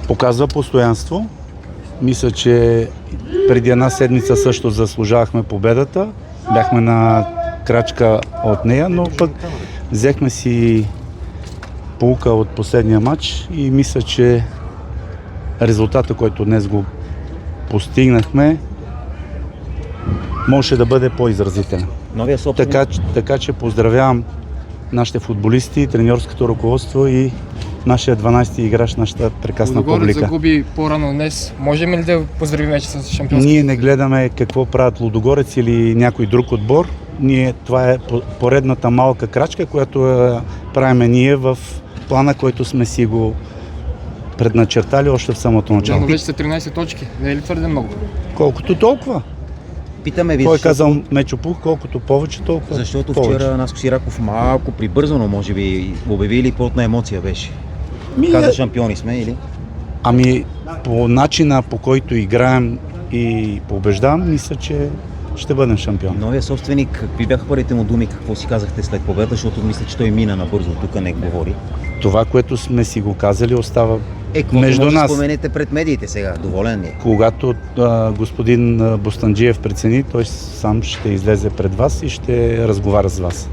Показва постоянство. Мисля, че преди една седмица също заслужавахме победата. Бяхме на крачка от нея, но пък взехме си поука от последния матч и мисля, че резултата, който днес го постигнахме, може да бъде по-изразителен. Новия собственик. Така че поздравявам нашите футболисти, треньорското ръководство и нашия 12-ти играч, нашата прекрасна Лудогорец публика. загуби по-рано днес. Можем ли да поздравим вече с шампионство? Ние не гледаме какво правят Лудогорец или някой друг отбор. Това е поредната малка крачка, която правиме ние в плана, който сме си го предначертали още в самото начало. Но вече са 13 точки. Не е ли твърде много? Колкото толкова. Питаме ви, Кой е казал Мечо Пух, колкото повече, толкова защото повече. вчера Наско Сираков малко прибързано, може би, обяви или плотна емоция беше. Ми, Каза, шампиони сме или? Ами, по начина, по който играем и побеждавам, мисля, че ще бъдем шампион. Новия собственик, какви бяха първите му думи, какво си казахте след победа, защото мисля, че той мина набързо, тук не говори. Това, което сме си го казали, остава Какво между може да нас. споменете пред медиите сега? Доволен ли е? Когато господин Бостанджиев прецени, той сам ще излезе пред вас и ще разговаря с вас.